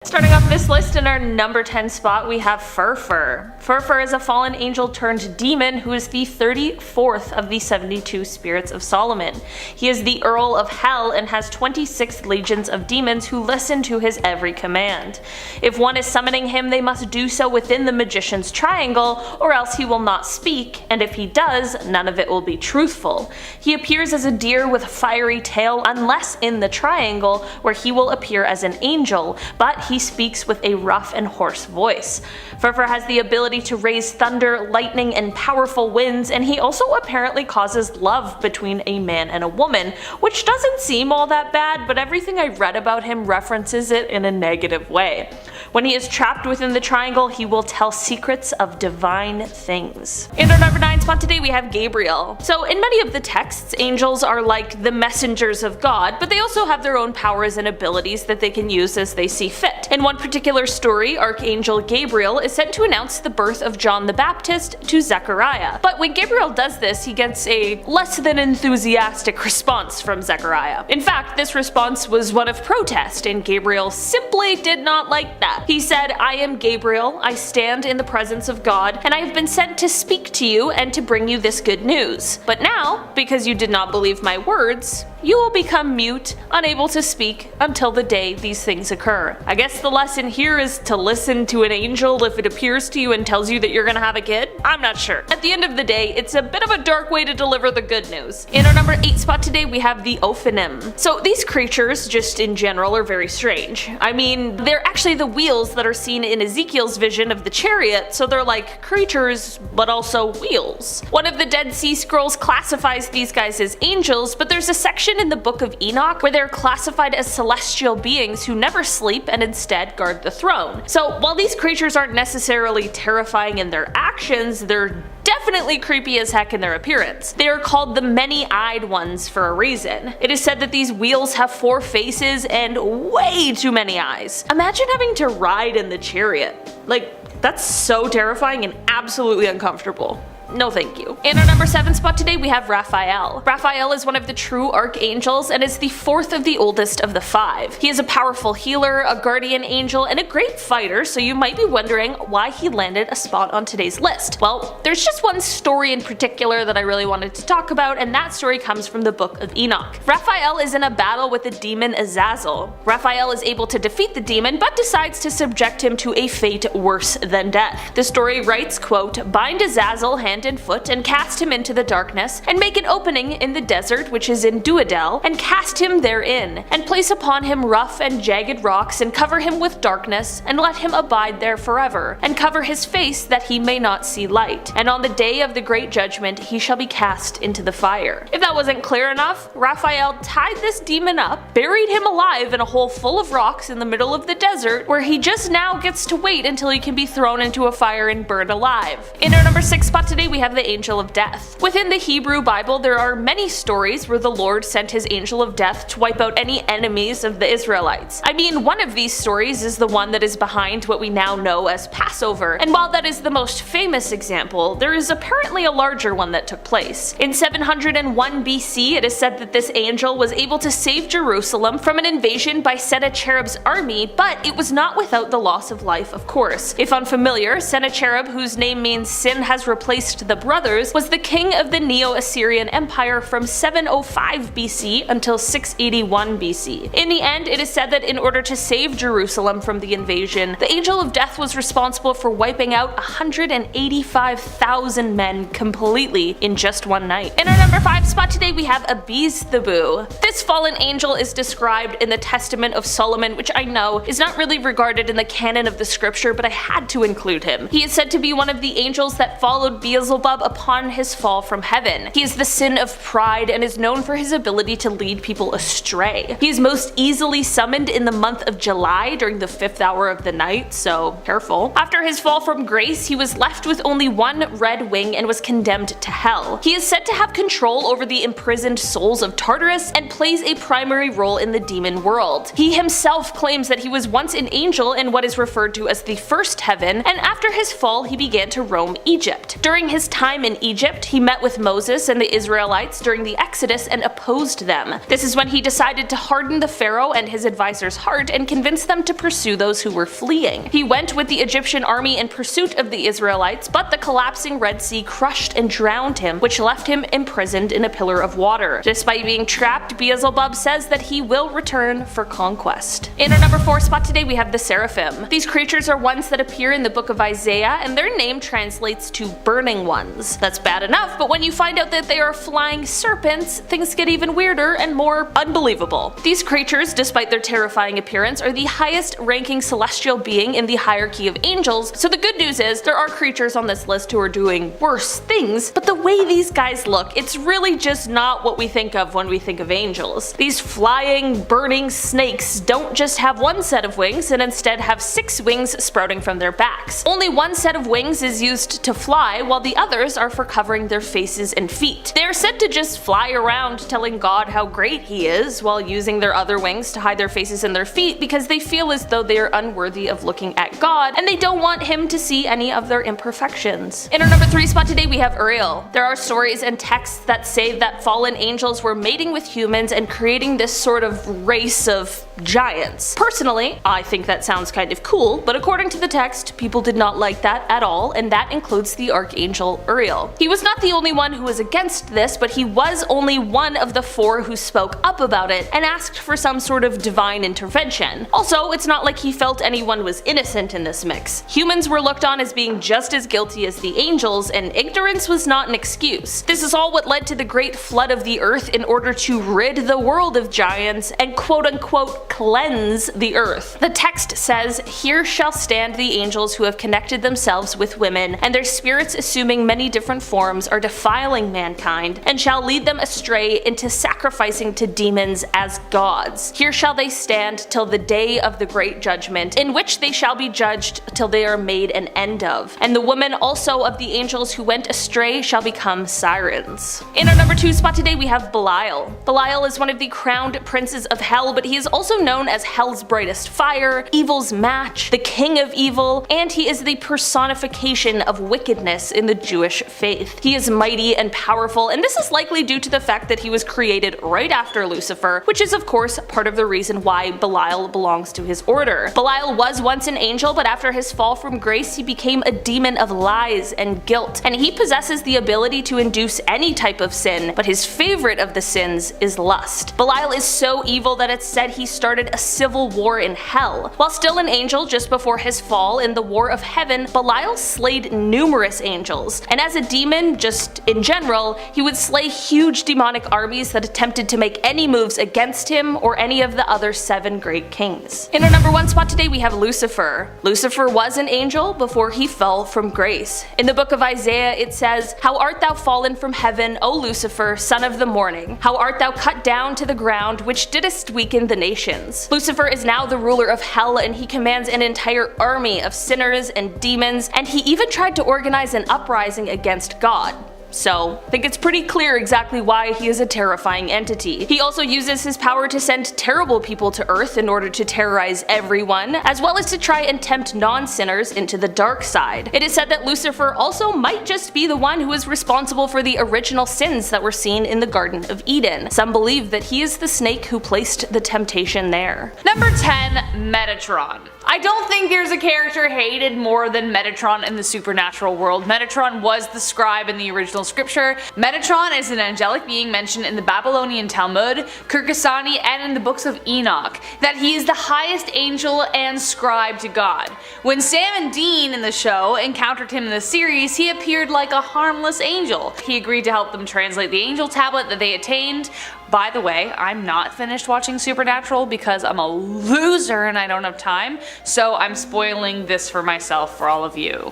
Starting off this list in our number 10 spot, we have FURFUR. FURFUR is a fallen angel turned demon who is the 34th of the 72 spirits of Solomon. He is the Earl of Hell and has 26 legions of demons who listen to his every command. If one is summoning him, they must do so within the magician's triangle, or else he will not speak, and if he does, none of it will be truthful. He appears as a deer with a fiery tail unless in the triangle, where he will appear as an angel, but he speaks with a rough and hoarse voice. FURFUR has the ability to raise thunder, lightning, and powerful winds, and he also apparently causes love between a man and a woman, which doesn't seem all that bad, but everything I've read about him references it in a negative way. When he is trapped within the triangle, he will tell secrets of divine things. In our number 9 spot today, we have Gabriel. So in many of the texts, angels are like the messengers of God, but they also have their own powers and abilities that they can use as they see fit. In one particular story, Archangel Gabriel is sent to announce the birth of John the Baptist to Zachariah. But when Gabriel does this, he gets a less than enthusiastic response from Zachariah. In fact, this response was one of protest, and Gabriel simply did not like that. He said, "I am Gabriel, I stand in the presence of God, and I have been sent to speak to you and to bring you this good news. But now, because you did not believe my words, you will become mute, unable to speak until the day these things occur." I guess the lesson here is to listen to an angel if it appears to you and tells you that you're gonna have a kid? I'm not sure. At the end of the day, it's a bit of a dark way to deliver the good news. In our number 8 spot today, we have the Ophanim. So these creatures, just in general, are very strange. I mean, they're actually the wheels that are seen in Ezekiel's vision of the chariot, so they're like creatures, but also wheels. One of the Dead Sea Scrolls classifies these guys as angels, but there's a section in the Book of Enoch where they're classified as celestial beings who never sleep and instead guard the throne. So while these creatures aren't necessarily terrifying in their actions, they're definitely creepy as heck in their appearance. They are called the many-eyed ones for a reason. It is said that these wheels have 4 faces and way too many eyes. Imagine having to ride in the chariot. Like, that's so terrifying and absolutely uncomfortable. No thank you. In our number 7 spot today, we have Raphael. Raphael is one of the true archangels and is the 4th of the oldest of the 5. He is a powerful healer, a guardian angel, and a great fighter, so you might be wondering why he landed a spot on today's list. Well, there's just one story in particular that I really wanted to talk about, and that story comes from the Book of Enoch. Raphael is in a battle with the demon Azazel. Raphael is able to defeat the demon, but decides to subject him to a fate worse than death. The story writes, quote, "Bind Azazel hand and foot and cast him into the darkness, and make an opening in the desert which is in Duodel, and cast him therein, and place upon him rough and jagged rocks, and cover him with darkness, and let him abide there forever, and cover his face that he may not see light. And on the day of the great judgment he shall be cast into the fire." If that wasn't clear enough, Raphael tied this demon up, buried him alive in a hole full of rocks in the middle of the desert, where he just now gets to wait until he can be thrown into a fire and burned alive. In our number 6 spot today, we have the Angel of Death. Within the Hebrew Bible, there are many stories where the Lord sent his angel of death to wipe out any enemies of the Israelites. I mean, one of these stories is the one that is behind what we now know as Passover, and while that is the most famous example, there is apparently a larger one that took place. In 701 BC, it is said that this angel was able to save Jerusalem from an invasion by Sennacherib's army, but it was not without the loss of life, of course. If unfamiliar, Sennacherib, whose name means sin has replaced the brothers, was the king of the Neo-Assyrian Empire from 705 BC until 681 BC. In the end, it is said that in order to save Jerusalem from the invasion, the Angel of Death was responsible for wiping out 185,000 men completely in just one night. In our number 5 spot today, we have Abizthabu. This fallen angel is described in the Testament of Solomon, which I know is not really regarded in the canon of the scripture, but I had to include him. He is said to be one of the angels that followed Beelzebub upon his fall from heaven. He is the sin of pride and is known for his ability to lead people astray. He is most easily summoned in the month of July during the 5th hour of the night, so careful. After his fall from grace, he was left with only one red wing and was condemned to hell. He is said to have control over the imprisoned souls of Tartarus and plays a primary role in the demon world. He himself claims that he was once an angel in what is referred to as the first heaven, and after his fall he began to roam Egypt. During his his time in Egypt, he met with Moses and the Israelites during the Exodus and opposed them. This is when he decided to harden the Pharaoh and his advisors' heart and convince them to pursue those who were fleeing. He went with the Egyptian army in pursuit of the Israelites, but the collapsing Red Sea crushed and drowned him, which left him imprisoned in a pillar of water. Despite being trapped, Beelzebub says that he will return for conquest. In our number 4 spot today, we have the Seraphim. These creatures are ones that appear in the book of Isaiah, and their name translates to burning ones. That's bad enough, but when you find out that they are flying serpents, things get even weirder and more unbelievable. These creatures, despite their terrifying appearance, are the highest ranking celestial being in the hierarchy of angels, so the good news is there are creatures on this list who are doing worse things, but the way these guys look, it's really just not what we think of when we think of angels. These flying, burning snakes don't just have one set of wings and instead have 6 wings sprouting from their backs. Only one set of wings is used to fly, while the others are for covering their faces and feet. They are said to just fly around telling God how great he is, while using their other wings to hide their faces and their feet because they feel as though they are unworthy of looking at God and they don't want him to see any of their imperfections. In our number 3 spot today, we have Uriel. There are stories and texts that say that fallen angels were mating with humans and creating this sort of race of giants. Personally, I think that sounds kind of cool, but according to the text, people did not like that at all, and that includes the archangel Uriel. He was not the only one who was against this, but he was only one of the 4 who spoke up about it and asked for some sort of divine intervention. Also, it's not like he felt anyone was innocent in this mix. Humans were looked on as being just as guilty as the angels, and ignorance was not an excuse. This is all what led to the great flood of the earth in order to rid the world of giants and quote-unquote cleanse the earth. The text says, "Here shall stand the angels who have connected themselves with women, and their spirits assuming many different forms are defiling mankind, and shall lead them astray into sacrificing to demons as gods. Here shall they stand till the day of the great judgment, in which they shall be judged till they are made an end of. And the women also of the angels who went astray shall become sirens." In our number 2 spot today, we have Belial. Belial is one of the crowned princes of hell, but he is also known as hell's brightest fire, evil's match, the king of evil, and he is the personification of wickedness in the Jewish faith. He is mighty and powerful, and this is likely due to the fact that he was created right after Lucifer, which is of course part of the reason why Belial belongs to his order. Belial was once an angel, but after his fall from grace he became a demon of lies and guilt, and he possesses the ability to induce any type of sin, but his favorite of the sins is lust. Belial is so evil that it's said he started a civil war in hell. While still an angel just before his fall in the War of Heaven, Belial slayed numerous angels, and as a demon, just in general, he would slay huge demonic armies that attempted to make any moves against him or any of the other 7 great kings. In our number 1 spot today, we have Lucifer. Lucifer was an angel before he fell from grace. In the book of Isaiah it says, "How art thou fallen from heaven, O Lucifer, son of the morning? How art thou cut down to the ground, which didst weaken the nations?" Lucifer is now the ruler of hell, and he commands an entire army of sinners and demons, and he even tried to organize an uprising against God. So, I think it's pretty clear exactly why he is a terrifying entity. He also uses his power to send terrible people to Earth in order to terrorize everyone, as well as to try and tempt non-sinners into the dark side. It is said that Lucifer also might just be the one who is responsible for the original sins that were seen in the Garden of Eden. Some believe that he is the snake who placed the temptation there. Number 10, Metatron. I don't think there's a character hated more than Metatron in the supernatural world. Metatron was the scribe in the original scripture. Metatron is an angelic being mentioned in the Babylonian Talmud, Kirkasani, and in the books of Enoch, that he is the highest angel and scribe to God. When Sam and Dean in the show encountered him in the series, he appeared like a harmless angel. He agreed to help them translate the angel tablet that they attained. By the way, I'm not finished watching Supernatural because I'm a loser and I don't have time, so I'm spoiling this for myself for all of you.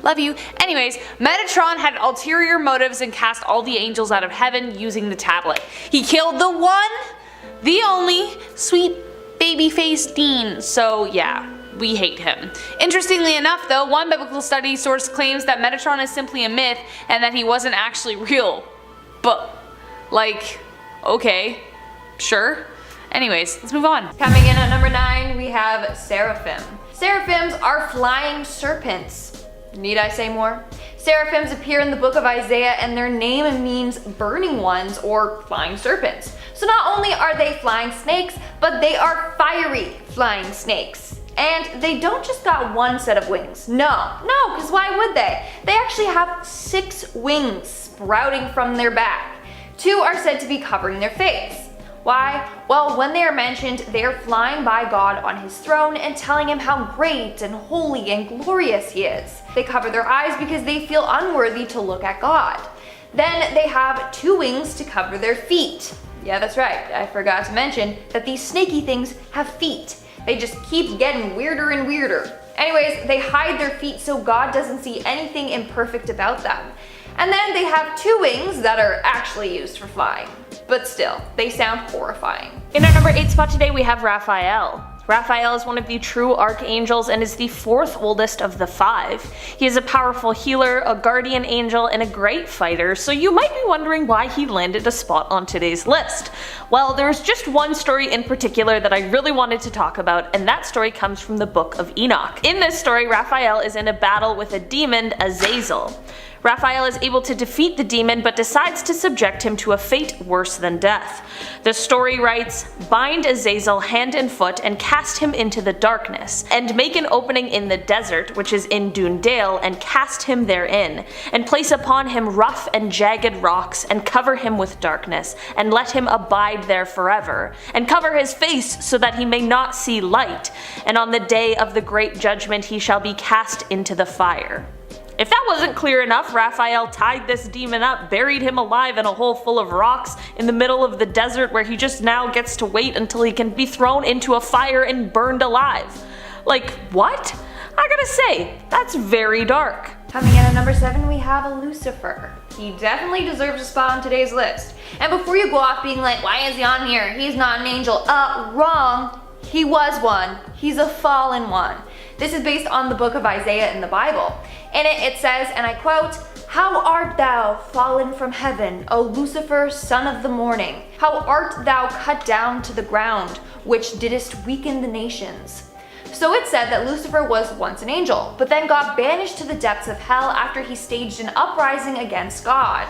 Love you. Anyways, Metatron had ulterior motives and cast all the angels out of heaven using the tablet. He killed the one, the only, sweet baby-faced Dean, so yeah. We hate him. Interestingly enough though, one biblical study source claims that Metatron is simply a myth and that he wasn't actually real. But like, okay, sure. Anyways, let's move on. Coming in at number 9, we have Seraphim. Seraphims are flying serpents. Need I say more? Seraphims appear in the book of Isaiah, and their name means burning ones or flying serpents. So not only are they flying snakes, but they are fiery flying snakes. And they don't just got one set of wings. No, because why would they? They actually have 6 wings sprouting from their back. 2 are said to be covering their face. Why? Well, when they are mentioned, they are flying by God on his throne and telling him how great and holy and glorious he is. They cover their eyes because they feel unworthy to look at God. Then they have 2 wings to cover their feet. Yeah, that's right. I forgot to mention that these snaky things have feet. They just keep getting weirder and weirder. Anyways, they hide their feet so God doesn't see anything imperfect about them. And then they have 2 wings that are actually used for flying. But still, they sound horrifying. In our number 8 spot today, we have Raphael. Raphael is one of the true archangels and is the 4th oldest of the 5. He is a powerful healer, a guardian angel, and a great fighter, so you might be wondering why he landed a spot on today's list. Well, there's just one story in particular that I really wanted to talk about, and that story comes from the Book of Enoch. In this story, Raphael is in a battle with a demon, Azazel. Raphael is able to defeat the demon but decides to subject him to a fate worse than death. The story writes, "Bind Azazel hand and foot and cast him into the darkness, and make an opening in the desert, which is in Dune Dale, and cast him therein, and place upon him rough and jagged rocks, and cover him with darkness, and let him abide there forever, and cover his face so that he may not see light, and on the day of the great judgment he shall be cast into the fire." If that wasn't clear enough, Raphael tied this demon up, buried him alive in a hole full of rocks in the middle of the desert where he just now gets to wait until he can be thrown into a fire and burned alive. Like, what? I gotta say, that's very dark. Coming in at number 7, we have Lucifer. He definitely deserves a spot on today's list. And before you go off being like, why is he on here? He's not an angel. Wrong. He was one. He's a fallen one. This is based on the book of Isaiah in the Bible. In it says, and I quote, "How art thou fallen from heaven, O Lucifer, son of the morning? How art thou cut down to the ground, which didst weaken the nations?" So it said that Lucifer was once an angel, but then got banished to the depths of hell after he staged an uprising against God.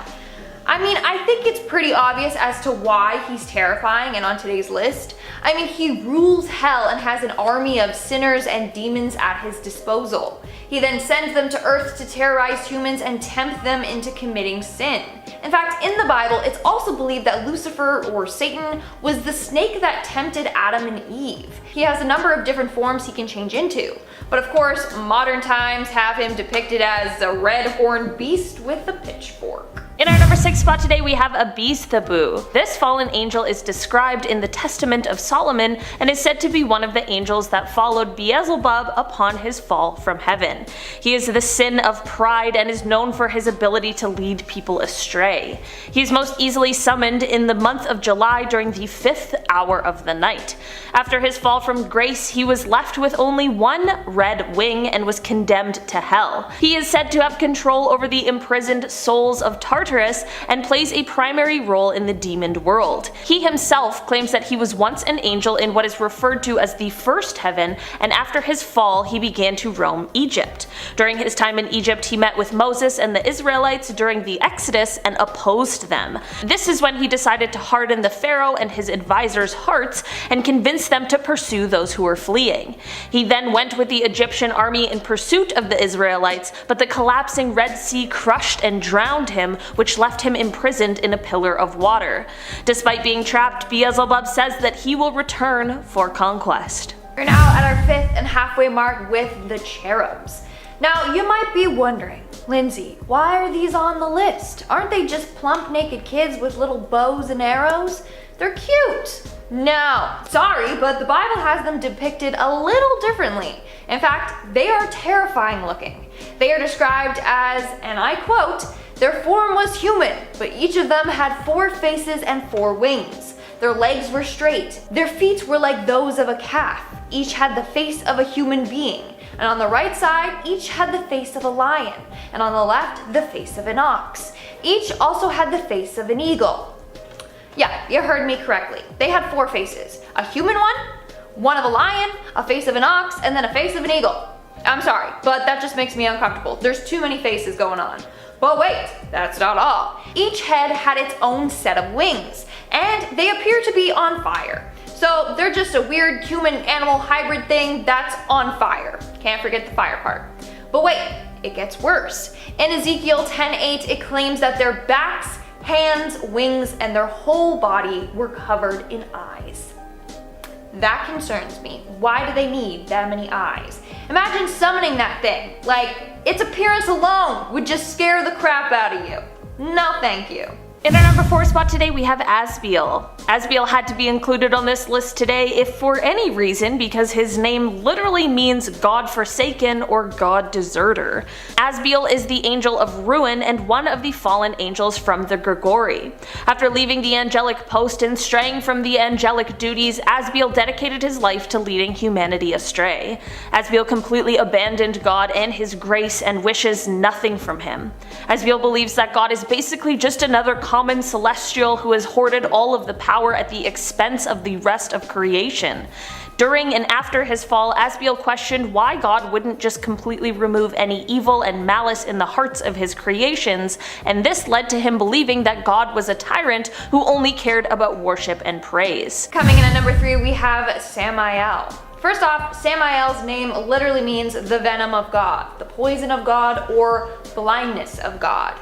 I mean, I think it's pretty obvious as to why he's terrifying and on today's list. I mean, he rules hell and has an army of sinners and demons at his disposal. He then sends them to earth to terrorize humans and tempt them into committing sin. In fact, in the Bible, it's also believed that Lucifer, or Satan, was the snake that tempted Adam and Eve. He has a number of different forms he can change into. But of course, modern times have him depicted as a red-horned beast with a pitchfork. In our number 6 spot today, we have Abizthabu. This fallen angel is described in the Testament of Solomon and is said to be one of the angels that followed Beelzebub upon his fall from heaven. He is the sin of pride and is known for his ability to lead people astray. He is most easily summoned in the month of July during the 5th hour of the night. After his fall from grace, he was left with only one red wing and was condemned to hell. He is said to have control over the imprisoned souls of Tartarus and plays a primary role in the demon world. He himself claims that he was once an angel in what is referred to as the first heaven, and after his fall he began to roam Egypt. During his time in Egypt, he met with Moses and the Israelites during the Exodus and opposed them. This is when he decided to harden the Pharaoh and his advisors' hearts and convince them to pursue those who were fleeing. He then went with the Egyptian army in pursuit of the Israelites, but the collapsing Red Sea crushed and drowned him, which left him imprisoned in a pillar of water. Despite being trapped, Beelzebub says that he will return for conquest. We're now at our 5th and halfway mark with the cherubs. Now, you might be wondering, Lindsay, why are these on the list? Aren't they just plump naked kids with little bows and arrows? They're cute. No, sorry, but the Bible has them depicted a little differently. In fact, they are terrifying looking. They are described as, and I quote, "Their form was human, but each of them had 4 faces and 4 wings. Their legs were straight. Their feet were like those of a calf. Each had the face of a human being. And on the right side, each had the face of a lion. And on the left, the face of an ox. Each also had the face of an eagle." Yeah, you heard me correctly. They had 4 faces. A human one of a lion, a face of an ox, and then a face of an eagle. I'm sorry, but that just makes me uncomfortable. There's too many faces going on. But wait, that's not all. Each head had its own set of wings, and they appear to be on fire. So they're just a weird human-animal hybrid thing that's on fire. Can't forget the fire part. But wait, it gets worse. In Ezekiel 10:8, it claims that their backs, hands, wings, and their whole body were covered in eyes. That concerns me. Why do they need that many eyes? Imagine summoning that thing. Like, its appearance alone would just scare the crap out of you. No thank you. In our number 4 spot today, we have AZRAEL. AZRAEL had to be included on this list today if for any reason, because his name literally means God forsaken or God deserter. AZRAEL is the angel of ruin and one of the fallen angels from the Gregory. After leaving the angelic post and straying from the angelic duties, AZRAEL dedicated his life to leading humanity astray. AZRAEL completely abandoned God and his grace and wishes nothing from him. AZRAEL believes that God is basically just another common celestial who has hoarded all of the power at the expense of the rest of creation. During and after his fall, AZRAEL questioned why God wouldn't just completely remove any evil and malice in the hearts of his creations, and this led to him believing that God was a tyrant who only cared about worship and praise. Coming in at number 3, we have SAMAEL. First off, SAMAEL's name literally means the venom of God, the poison of God, or blindness of God.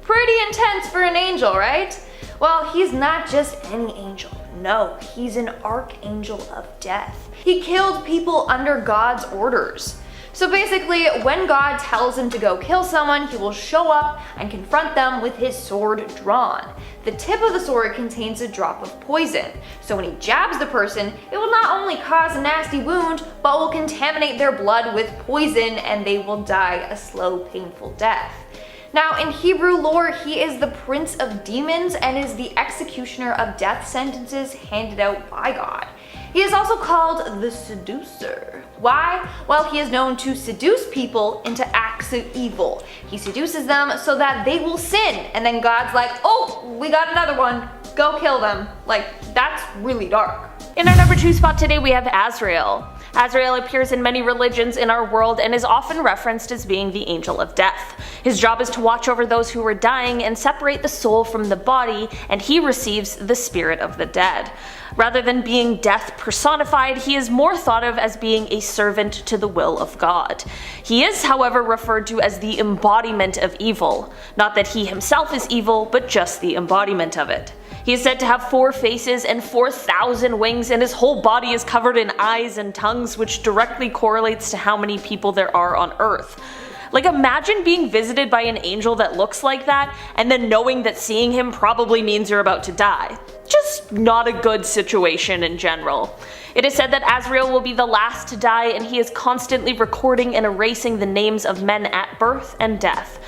Pretty intense for an angel, right? Well, he's not just any angel. No, he's an archangel of death. He killed people under God's orders. So basically, when God tells him to go kill someone, he will show up and confront them with his sword drawn. The tip of the sword contains a drop of poison, so when he jabs the person, it will not only cause a nasty wound, but will contaminate their blood with poison and they will die a slow, painful death. Now, in Hebrew lore, he is the prince of demons and is the executioner of death sentences handed out by God. He is also called the seducer. Why? Well, he is known to seduce people into acts of evil. He seduces them so that they will sin, and then God's like, oh, we got another one, go kill them. Like, that's really dark. In our number 2 spot today, we have AZRAEL. AZRAEL appears in many religions in our world and is often referenced as being the angel of death. His job is to watch over those who are dying and separate the soul from the body, and he receives the spirit of the dead. Rather than being death personified, he is more thought of as being a servant to the will of God. He is, however, referred to as the embodiment of evil. Not that he himself is evil, but just the embodiment of it. He is said to have 4 faces and 4,000 wings, and his whole body is covered in eyes and tongues, which directly correlates to how many people there are on Earth. Like, imagine being visited by an angel that looks like that, and then knowing that seeing him probably means you're about to die. Just not a good situation in general. It is said that AZRAEL will be the last to die, and he is constantly recording and erasing the names of men at birth and death.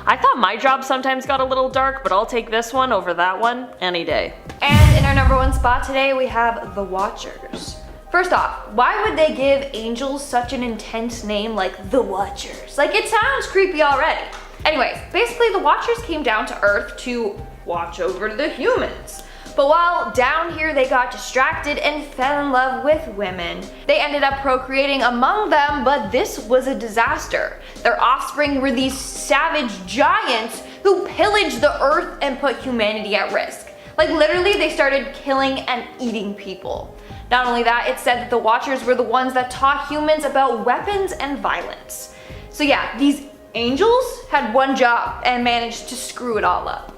I thought my job sometimes got a little dark, but I'll take this one over that one any day. And in our number 1 spot today, we have the Watchers. First off, why would they give angels such an intense name like the Watchers? Like, it sounds creepy already. Anyways, basically the Watchers came down to Earth to watch over the humans. But while down here they got distracted and fell in love with women. They ended up procreating among them, but this was a disaster. Their offspring were these savage giants who pillaged the earth and put humanity at risk. Like, literally, they started killing and eating people. Not only that, it's said that the Watchers were the ones that taught humans about weapons and violence. So yeah, these angels had one job and managed to screw it all up.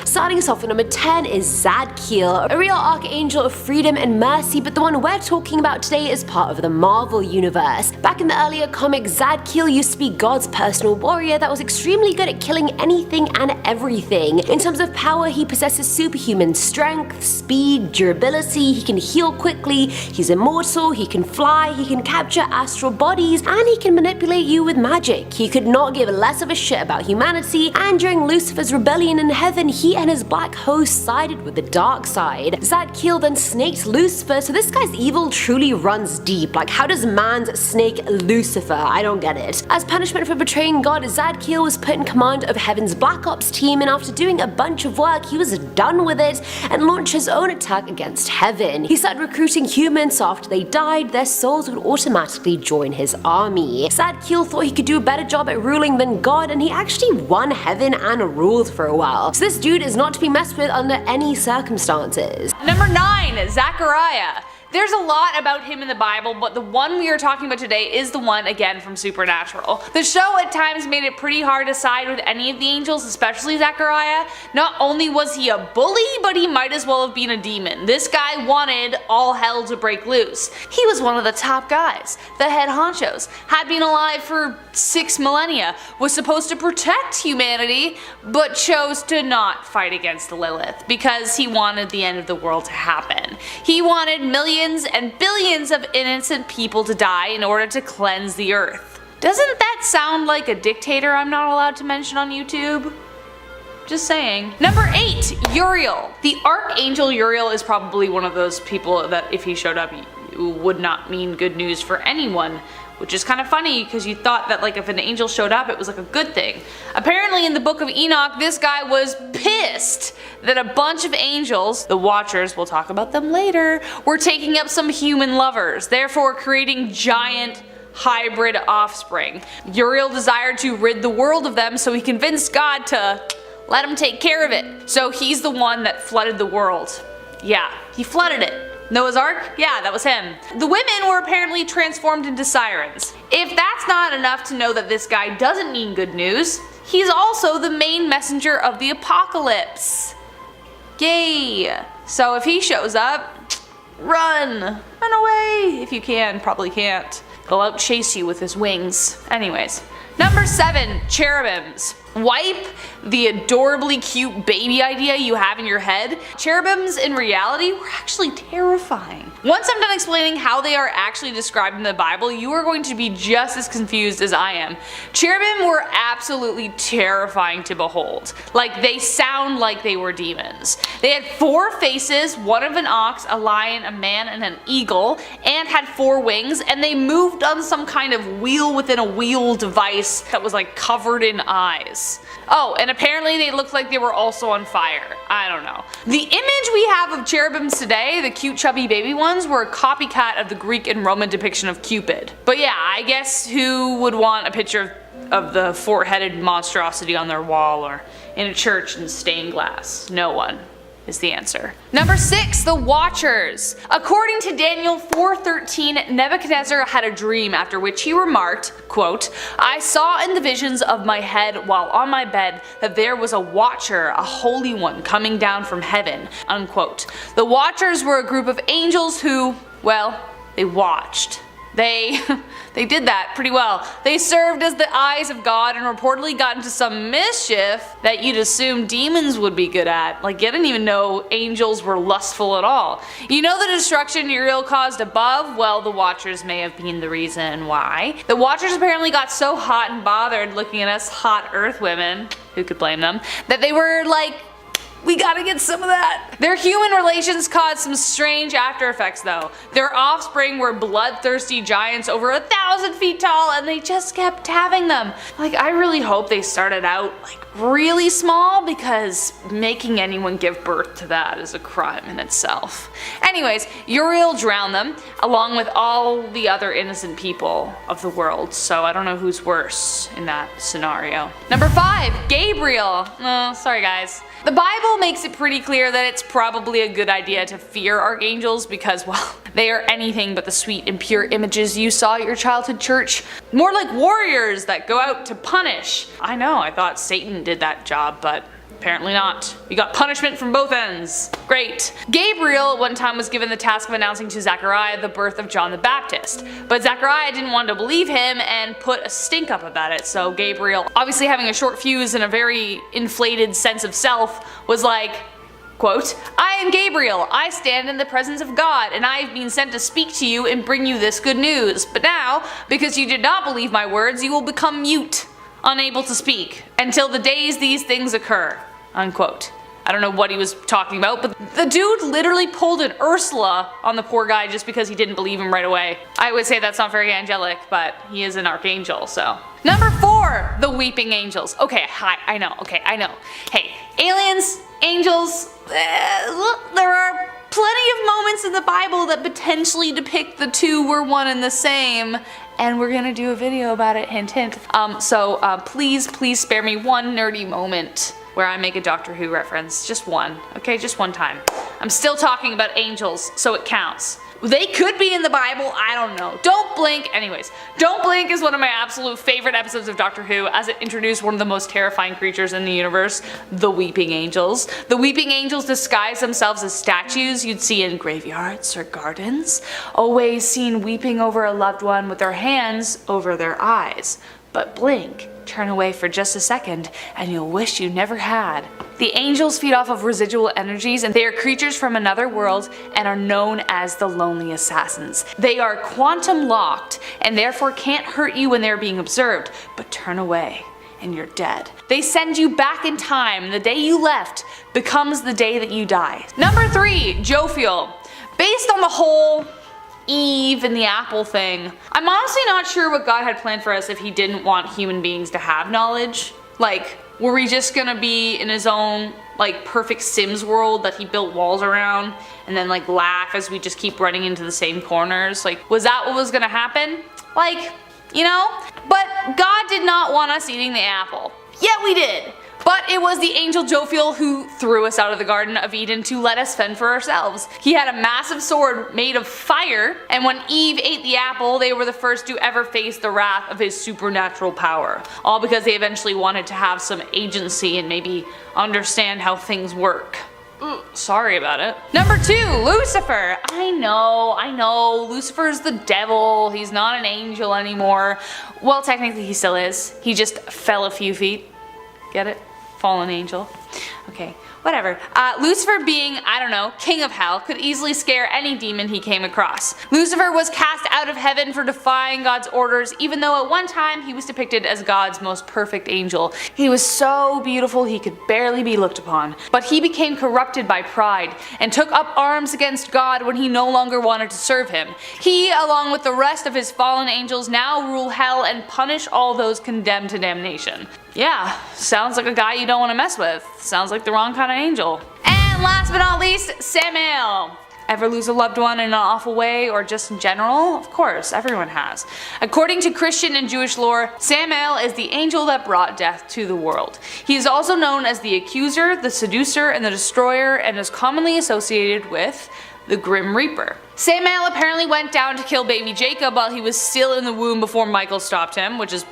Starting us off at number 10 is ZACHARIAH, a real archangel of freedom and mercy, but the one we're talking about today is part of the Marvel universe. Back in the earlier comics, ZACHARIAH used to be God's personal warrior that was extremely good at killing anything and everything. In terms of power, he possesses superhuman strength, speed, durability, he can heal quickly, he's immortal, he can fly, he can capture astral bodies, and he can manipulate you with magic. He could not give less of a shit about humanity, and during Lucifer's rebellion in heaven, he and his black host sided with the dark side. Zadkiel then snaked Lucifer, so this guy's evil truly runs deep. Like, how does man snake Lucifer? I don't get it. As punishment for betraying God, Zadkiel was put in command of Heaven's Black Ops team, and after doing a bunch of work, he was done with it and launched his own attack against Heaven. He started recruiting humans, so after they died, their souls would automatically join his army. Zadkiel thought he could do a better job at ruling than God, and he actually won Heaven and ruled for a while. So this dude is not to be messed with under any circumstances. Number 9, Zachariah. There's a lot about him in the Bible, but the one we are talking about today is the one again from Supernatural. The show at times made it pretty hard to side with any of the angels, especially Zachariah. Not only was he a bully, but he might as well have been a demon. This guy wanted all hell to break loose. He was one of the top guys, the head honchos, had been alive for 6 millennia, was supposed to protect humanity, but chose to not fight against Lilith because he wanted the end of the world to happen. He wanted millions and billions of innocent people to die in order to cleanse the earth. Doesn't that sound like a dictator I'm not allowed to mention on YouTube? Just saying. Number 8, Uriel. The Archangel Uriel is probably one of those people that if he showed up would not mean good news for anyone. Which is kind of funny because you thought that like if an angel showed up it was like a good thing. Apparently in the book of Enoch this guy was pissed that a bunch of angels, the Watchers, we'll talk about them later, were taking up some human lovers, therefore creating giant hybrid offspring. Uriel desired to rid the world of them, so he convinced God to let him take care of it. So he's the one that flooded the world. Yeah, he flooded it. Noah's Ark? Yeah, that was him. The women were apparently transformed into sirens. If that's not enough to know that this guy doesn't mean good news, he's also the main messenger of the apocalypse. Yay! So if he shows up, run! Run away! If you can, probably can't. He'll out chase you with his wings. Anyways. Number 7, Cherubims. Wipe the adorably cute baby idea you have in your head. Cherubims in reality were actually terrifying. Once I'm done explaining how they are actually described in the Bible, you are going to be just as confused as I am. Cherubim were absolutely terrifying to behold. Like, they sound like they were demons. They had 4 faces, one of an ox, a lion, a man, and an eagle, and had 4 wings, and they moved on some kind of wheel within a wheel device that was like covered in eyes. Oh, and apparently they looked like they were also on fire. I don't know. The image we have of cherubims today, the cute chubby baby ones, were a copycat of the Greek and Roman depiction of Cupid. But yeah, I guess who would want a picture of the 4-headed monstrosity on their wall or in a church in stained glass? No one is the answer. Number 6, the Watchers. According to Daniel 4:13, Nebuchadnezzar had a dream after which he remarked, quote, "I saw in the visions of my head while on my bed that there was a Watcher, a holy one, coming down from heaven," unquote. The Watchers were a group of angels who, well, they watched. They did that pretty well. They served as the eyes of God and reportedly got into some mischief that you'd assume demons would be good at. Like, you didn't even know angels were lustful at all. You know the destruction Uriel caused above? Well, the Watchers may have been the reason why. The Watchers apparently got so hot and bothered looking at us hot earth women, who could blame them, that they were like, we gotta get some of that. Their human relations caused some strange after effects though. Their offspring were bloodthirsty giants over 1,000 feet tall and they just kept having them. Like, I really hope they started out like really small because making anyone give birth to that is a crime in itself. Anyways, Uriel drowned them along with all the other innocent people of the world, so I don't know who's worse in that scenario. Number 5, Gabriel. Oh, sorry guys. The Bible makes it pretty clear that it's probably a good idea to fear archangels because, well, they are anything but the sweet and pure images you saw at your childhood church. More like warriors that go out to punish. I know, I thought Satan did that job, but apparently not. You got punishment from both ends. Great. Gabriel at one time was given the task of announcing to Zachariah the birth of John the Baptist, but Zachariah didn't want to believe him and put a stink up about it, so Gabriel, obviously having a short fuse and a very inflated sense of self, was like, quote, "I am Gabriel, I stand in the presence of God, and I have been sent to speak to you and bring you this good news. But now, because you did not believe my words, you will become mute, unable to speak, until the days these things occur," unquote. I don't know what he was talking about, but the dude literally pulled an Ursula on the poor guy just because he didn't believe him right away. I would say that's not very angelic, but he is an archangel, so. Number 4, the weeping angels. Okay, I know. Hey, aliens, angels, look, there are plenty of moments in the Bible that potentially depict the two were one and the same, and we're gonna do a video about it, hint hint. Please spare me one nerdy moment where I make a Doctor Who reference. Just one, okay, just one time. I'm still talking about angels, so it counts. They could be in the Bible, I don't know. Don't Blink, anyways. Don't Blink is one of my absolute favorite episodes of Doctor Who, as it introduced one of the most terrifying creatures in the universe, the Weeping Angels. The Weeping Angels disguise themselves as statues you'd see in graveyards or gardens, always seen weeping over a loved one with their hands over their eyes. But blink, turn away for just a second, and you'll wish you never had. The angels feed off of residual energies, and they are creatures from another world and are known as the Lonely Assassins. They are quantum locked and therefore can't hurt you when they're being observed, but turn away and you're dead. They send you back in time. The day you left becomes the day that you die. Number 3, JOPHIEL. Based on the whole Eve and the apple thing, I'm honestly not sure what God had planned for us if he didn't want human beings to have knowledge. Like, were we just gonna be in his own like perfect Sims world that he built walls around and then like laugh as we just keep running into the same corners? Like, was that what was gonna happen? Like, you know? But God did not want us eating the apple. Yet we did. But it was the angel JOPHIEL who threw us out of the Garden of Eden to let us fend for ourselves. He had a massive sword made of fire, and when Eve ate the apple, they were the first to ever face the wrath of his supernatural power. All because they eventually wanted to have some agency and maybe understand how things work. Sorry about it. Number 2, Lucifer. I know, Lucifer's the devil. He's not an angel anymore. Well, technically he still is. He just fell a few feet. Get it? Fallen angel. Okay, whatever. Lucifer being, I don't know, king of hell, could easily scare any demon he came across. Lucifer was cast out of heaven for defying God's orders, even though at one time he was depicted as God's most perfect angel. He was so beautiful he could barely be looked upon. But he became corrupted by pride and took up arms against God when he no longer wanted to serve him. He, along with the rest of his fallen angels, now rule hell and punish all those condemned to damnation. Yeah, sounds like a guy you don't want to mess with. Sounds like the wrong kind of angel. And last but not least, SAMAEL. Ever lose a loved one in an awful way, or just in general? Of course, everyone has. According to Christian and Jewish lore, SAMAEL is the angel that brought death to the world. He is also known as the accuser, the seducer, and the destroyer, and is commonly associated with the Grim Reaper. SAMAEL apparently went down to kill baby Jacob while he was still in the womb before Michael stopped him, which is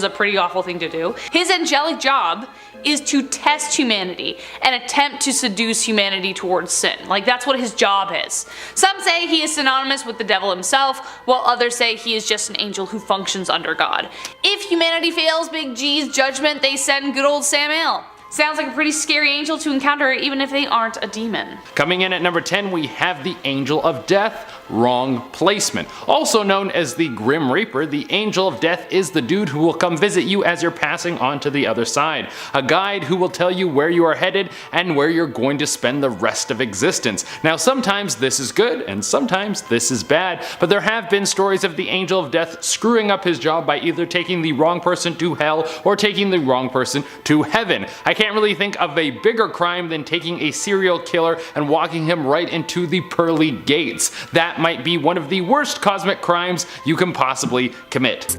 a pretty awful thing to do. His angelic job is to test humanity and attempt to seduce humanity towards sin. Like, that's what his job is. Some say he is synonymous with the devil himself, while others say he is just an angel who functions under God. If humanity fails Big G's judgment, they send good old SAMAEL. Sounds like a pretty scary angel to encounter, even if they aren't a demon. Coming in at number 10, we have the Angel of Death. Wrong placement. Also known as the Grim Reaper, the Angel of Death is the dude who will come visit you as you're passing on to the other side. A guide who will tell you where you are headed and where you're going to spend the rest of existence. Now, sometimes this is good and sometimes this is bad, but there have been stories of the Angel of Death screwing up his job by either taking the wrong person to hell or taking the wrong person to heaven. I can't really think of a bigger crime than taking a serial killer and walking him right into the pearly gates. That might be one of the worst cosmic crimes you can possibly commit.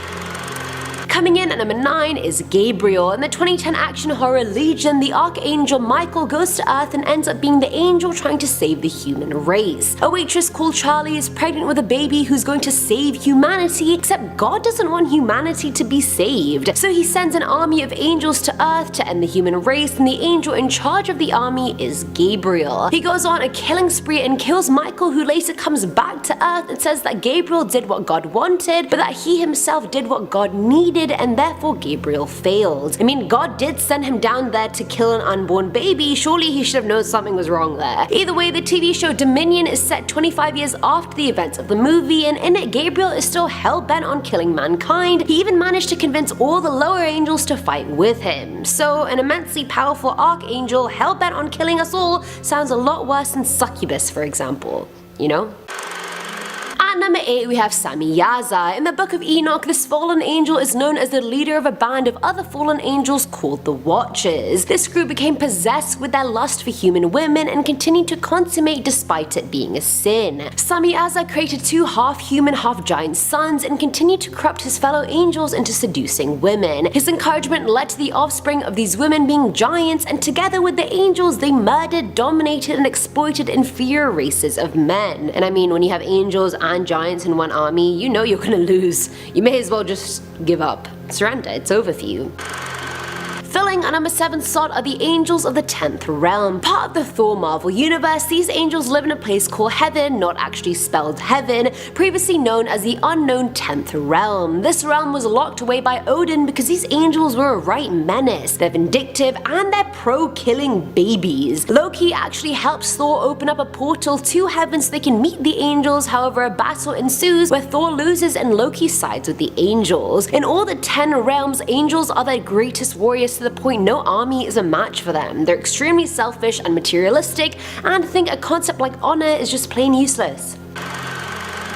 Coming in at number 9 is Gabriel. In the 2010 action horror Legion, the Archangel Michael goes to Earth and ends up being the angel trying to save the human race. A waitress called Charlie is pregnant with a baby who's going to save humanity, except God doesn't want humanity to be saved. So he sends an army of angels to Earth to end the human race, and the angel in charge of the army is Gabriel. He goes on a killing spree and kills Michael, who later comes back to Earth and says that Gabriel did what God wanted, but that he himself did what God needed did, and therefore Gabriel failed. I mean, God did send him down there to kill an unborn baby, surely he should have known something was wrong there. Either way, the TV show Dominion is set 25 years after the events of the movie, and in it Gabriel is still hell-bent on killing mankind. He even managed to convince all the lower angels to fight with him. So an immensely powerful archangel hell-bent on killing us all sounds a lot worse than Succubus, for example. You know? At number 8 we have SAMAEL. In the Book of Enoch, this fallen angel is known as the leader of a band of other fallen angels called the Watchers. This group became possessed with their lust for human women and continued to consummate despite it being a sin. SAMAEL created 2 half-human, half-giant sons and continued to corrupt his fellow angels into seducing women. His encouragement led to the offspring of these women being giants, and together with the angels they murdered, dominated, and exploited inferior races of men. And I mean, when you have angels and giants in one army, you know you're gonna lose. You may as well just give up. Surrender, it's over for you. Filling at number 7 slot are the angels of the 10th realm. Part of the Thor Marvel universe, these angels live in a place called Heaven, not actually spelled heaven, previously known as the unknown 10th realm. This realm was locked away by Odin because these angels were a right menace. They're vindictive and they're pro-killing babies. Loki actually helps Thor open up a portal to heaven so they can meet the angels. However, a battle ensues where Thor loses and Loki sides with the angels. In all the 10 realms, angels are their greatest warriors to the point no army is a match for them. They're extremely selfish and materialistic, and think a concept like honor is just plain useless.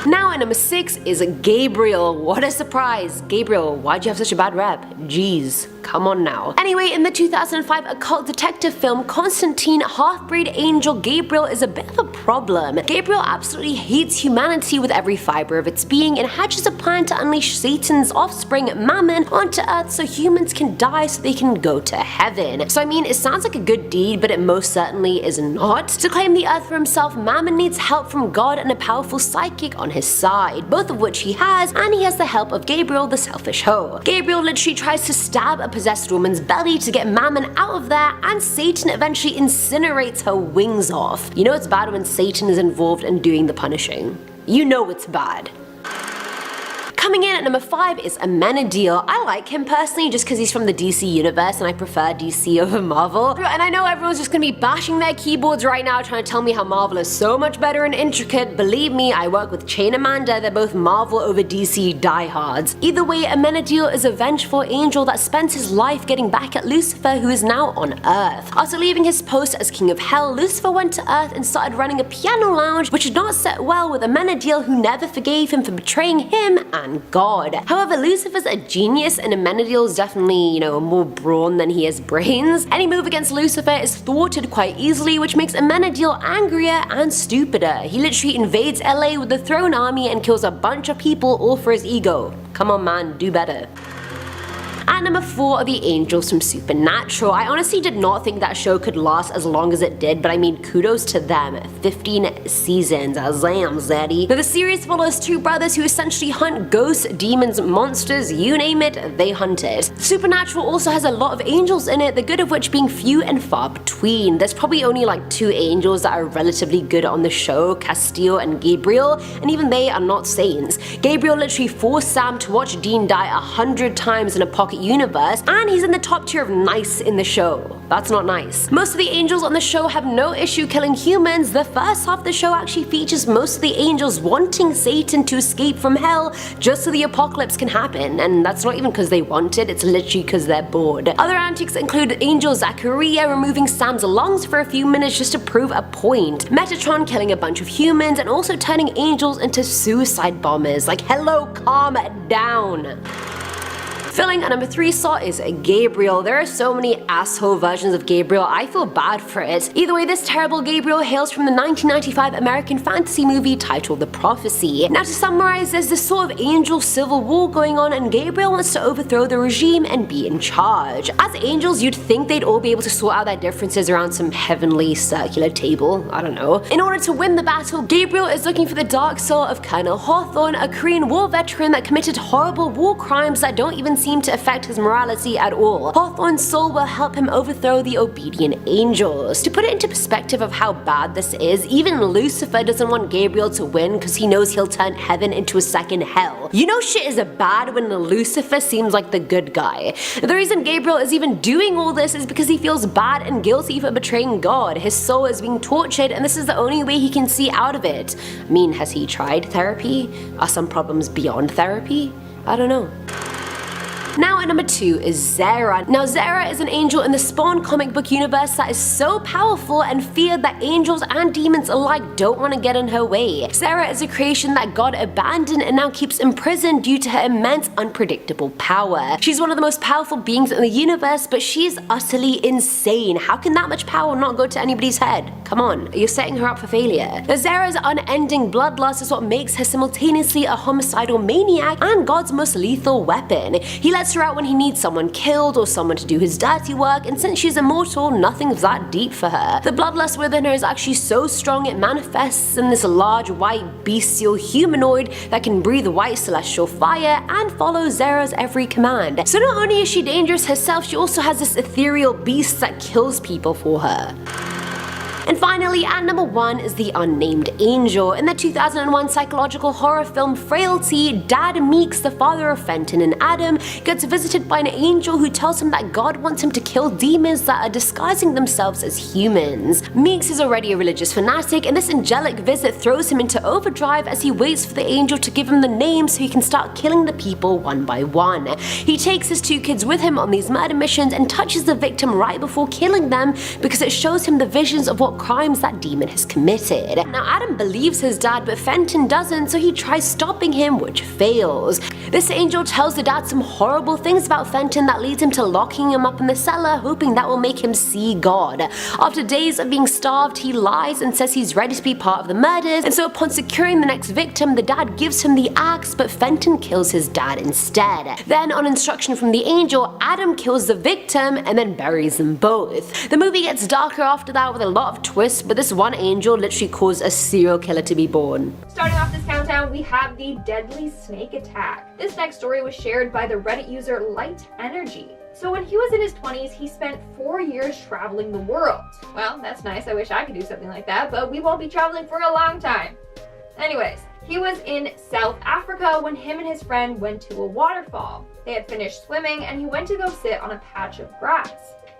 Now at number 6 is Gabriel. What a surprise! Gabriel, why'd you have such a bad rep? Jeez, come on now. Anyway, in the 2005 occult detective film Constantine, half-breed angel Gabriel is a bit of a problem. Gabriel absolutely hates humanity with every fiber of its being and hatches a plan to unleash Satan's offspring, Mammon, onto Earth so humans can die so they can go to heaven. So I mean, it sounds like a good deed, but it most certainly is not. To claim the Earth for himself, Mammon needs help from God and a powerful psychic on his side, both of which he has, and he has the help of Gabriel, the selfish hoe. Gabriel literally tries to stab a possessed woman's belly to get Mammon out of there, and Satan eventually incinerates her wings off. You know it's bad when Satan is involved in doing the punishing. You know it's bad. Coming in at number 5 is Amenadiel. I like him personally just because he's from the DC universe and I prefer DC over Marvel. And I know everyone's just gonna be bashing their keyboards right now trying to tell me how Marvel is so much better and intricate. Believe me, I work with Chain Amanda, they're both Marvel over DC diehards. Either way, Amenadiel is a vengeful angel that spends his life getting back at Lucifer, who is now on Earth. After leaving his post as King of Hell, Lucifer went to Earth and started running a piano lounge, which did not set well with Amenadiel, who never forgave him for betraying him and God. However, Lucifer's a genius and Amenadiel is definitely, you know, more brawn than he has brains. Any move against Lucifer is thwarted quite easily, which makes Amenadiel angrier and stupider. He literally invades LA with the Throne Army and kills a bunch of people all for his ego. Come on man, do better. At number 4 are the angels from Supernatural. I honestly did not think that show could last as long as it did, but I mean kudos to them. 15 seasons, Azam Zaddy. Now the series follows 2 brothers who essentially hunt ghosts, demons, monsters, you name it, they hunt it. Supernatural also has a lot of angels in it, the good of which being few and far between. There's probably only like 2 angels that are relatively good on the show, Castiel and Gabriel, and even they are not saints. Gabriel literally forced Sam to watch Dean die 100 times in a pocket universe, and he's in the top tier of nice in the show. That's not nice. Most of the angels on the show have no issue killing humans. The first half of the show actually features most of the angels wanting Satan to escape from hell just so the apocalypse can happen, and that's not even because they want it, it's literally because they're bored. Other antics include Angel ZACHARIAH removing Sam's lungs for a few minutes just to prove a point, Metatron killing a bunch of humans, and also turning angels into suicide bombers. Like, hello, calm down. Filling at number 3 slot is Gabriel. There are so many asshole versions of Gabriel, I feel bad for it. Either way, this terrible Gabriel hails from the 1995 American fantasy movie titled The Prophecy. Now to summarize, there's this sort of angel civil war going on and Gabriel wants to overthrow the regime and be in charge. As angels, you'd think they'd all be able to sort out their differences around some heavenly circular table, I don't know. In order to win the battle, Gabriel is looking for the dark soul of Colonel Hawthorne, a Korean war veteran that committed horrible war crimes that don't even seem to affect his morality at all. Hawthorne's soul will help him overthrow the obedient angels. To put it into perspective of how bad this is, even Lucifer doesn't want Gabriel to win because he knows he'll turn heaven into a second hell. You know shit is bad when Lucifer seems like the good guy. The reason Gabriel is even doing all this is because he feels bad and guilty for betraying God. His soul is being tortured and this is the only way he can see out of it. I mean, has he tried therapy? Are some problems beyond therapy? I don't know. Now at number 2 is ZERA. Now ZERA is an angel in the Spawn comic book universe that is so powerful and feared that angels and demons alike don't want to get in her way. ZERA is a creation that God abandoned and now keeps imprisoned due to her immense unpredictable power. She's one of the most powerful beings in the universe, but she's utterly insane. How can that much power not go to anybody's head? Come on, you're setting her up for failure. Now, ZERA's unending bloodlust is what makes her simultaneously a homicidal maniac and God's most lethal weapon. He lets her out when he needs someone killed or someone to do his dirty work, and since she's immortal, nothing's that deep for her. The bloodlust within her is actually so strong it manifests in this large white bestial humanoid that can breathe white celestial fire and follow ZERA's every command. So not only is she dangerous herself, she also has this ethereal beast that kills people for her. And finally, at number 1 is the Unnamed Angel. In the 2001 psychological horror film Frailty, Dad Meeks, the father of Fenton and Adam, gets visited by an angel who tells him that God wants him to kill demons that are disguising themselves as humans. Meeks is already a religious fanatic, and this angelic visit throws him into overdrive as he waits for the angel to give him the name so he can start killing the people one by one. He takes his 2 kids with him on these murder missions and touches the victim right before killing them because it shows him the visions of what crimes that demon has committed. Now Adam believes his dad, but Fenton doesn't, so he tries stopping him, which fails. This angel tells the dad some horrible things about Fenton that leads him to locking him up in the cellar, hoping that will make him see God. After days of being starved, he lies and says he's ready to be part of the murders, and so upon securing the next victim, the dad gives him the axe, but Fenton kills his dad instead. Then, on instruction from the angel, Adam kills the victim and then buries them both. The movie gets darker after that with a lot of twists, but this one angel literally caused a serial killer to be born. Starting off this countdown, we have the deadly snake attack. This next story was shared by the Reddit user Light Energy. So when he was in his 20s, he spent 4 years traveling the world. Well, that's nice. I wish I could do something like that, but we won't be traveling for a long time. Anyways, he was in South Africa when him and his friend went to a waterfall. They had finished swimming and he went to go sit on a patch of grass.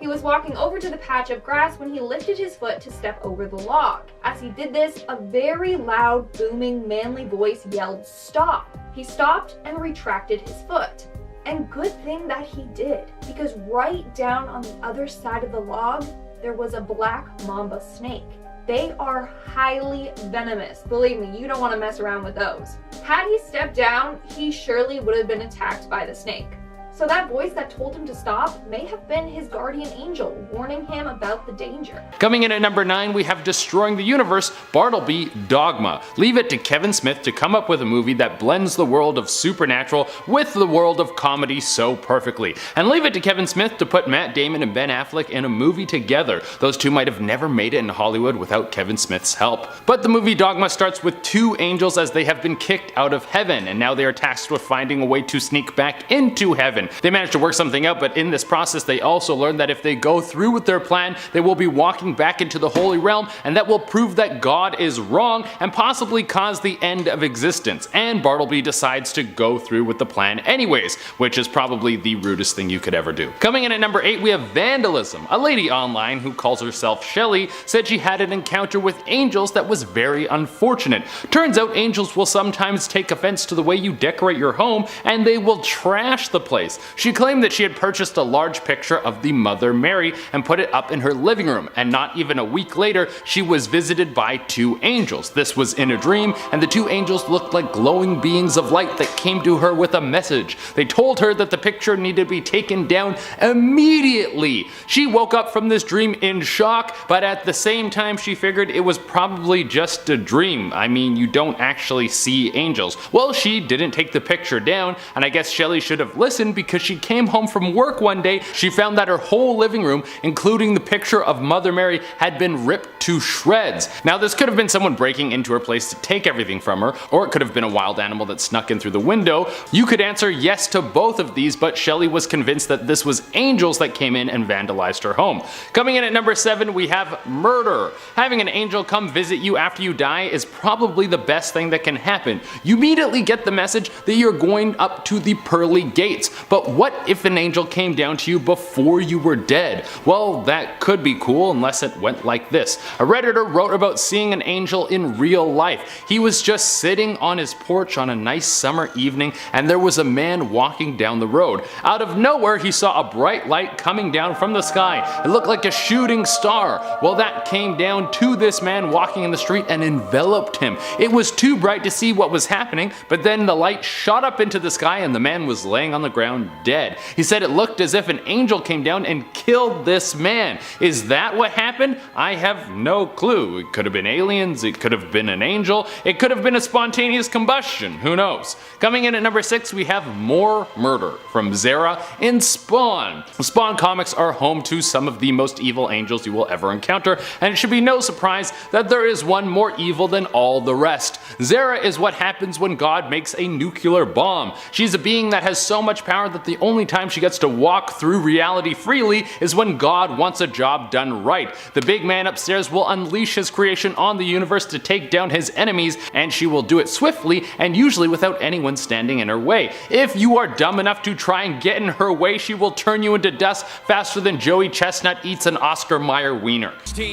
He was walking over to the patch of grass when he lifted his foot to step over the log. As he did this, a very loud, booming, manly voice yelled, "Stop!" He stopped and retracted his foot. And good thing that he did, because right down on the other side of the log, there was a black mamba snake. They are highly venomous. Believe me, you don't want to mess around with those. Had he stepped down, he surely would have been attacked by the snake. So that voice that told him to stop may have been his guardian angel, warning him about the danger. Coming in at number 9, we have Destroying the Universe, Bartleby, Dogma. Leave it to Kevin Smith to come up with a movie that blends the world of supernatural with the world of comedy so perfectly. And leave it to Kevin Smith to put Matt Damon and Ben Affleck in a movie together. Those two might have never made it in Hollywood without Kevin Smith's help. But the movie Dogma starts with 2 angels as they have been kicked out of heaven, and now they are tasked with finding a way to sneak back into heaven. They manage to work something out, but in this process they also learn that if they go through with their plan, they will be walking back into the Holy Realm, and that will prove that God is wrong and possibly cause the end of existence. And Bartleby decides to go through with the plan anyways, which is probably the rudest thing you could ever do. Coming in at number 8, we have Vandalism. A lady online who calls herself Shelly said she had an encounter with angels that was very unfortunate. Turns out angels will sometimes take offense to the way you decorate your home, and they will trash the place. She claimed that she had purchased a large picture of the Mother Mary and put it up in her living room, and not even a week later she was visited by 2 angels. This was in a dream, and the 2 angels looked like glowing beings of light that came to her with a message. They told her that the picture needed to be taken down immediately. She woke up from this dream in shock, but at the same time she figured it was probably just a dream. I mean, you don't actually see angels. Well, she didn't take the picture down, and I guess Shelly should have listened because she came home from work one day. She found that her whole living room, including the picture of Mother Mary, had been ripped to shreds. Now this could have been someone breaking into her place to take everything from her, or it could have been a wild animal that snuck in through the window. You could answer yes to both of these, but Shelley was convinced that this was angels that came in and vandalized her home. Coming in at number 7, we have murder. Having an angel come visit you after you die is probably the best thing that can happen. You immediately get the message that you're going up to the pearly gates. But what if an angel came down to you before you were dead? Well, that could be cool unless it went like this. A Redditor wrote about seeing an angel in real life. He was just sitting on his porch on a nice summer evening, and there was a man walking down the road. Out of nowhere, he saw a bright light coming down from the sky. It looked like a shooting star. Well, that came down to this man walking in the street and enveloped him. It was too bright to see what was happening, but then the light shot up into the sky and the man was laying on the ground dead. He said it looked as if an angel came down and killed this man. Is that what happened? I have no clue. It could have been aliens, it could have been an angel, it could have been a spontaneous combustion, who knows. Coming in at number 6, we have more murder from ZERA in Spawn. Spawn comics are home to some of the most evil angels you will ever encounter, and it should be no surprise that there is one more evil than all the rest. ZERA is what happens when God makes a nuclear bomb. She's a being that has so much power that the only time she gets to walk through reality freely is when God wants a job done right. The big man upstairs will unleash his creation on the universe to take down his enemies, and she will do it swiftly and usually without anyone standing in her way. If you are dumb enough to try and get in her way, she will turn you into dust faster than Joey Chestnut eats an Oscar Mayer wiener.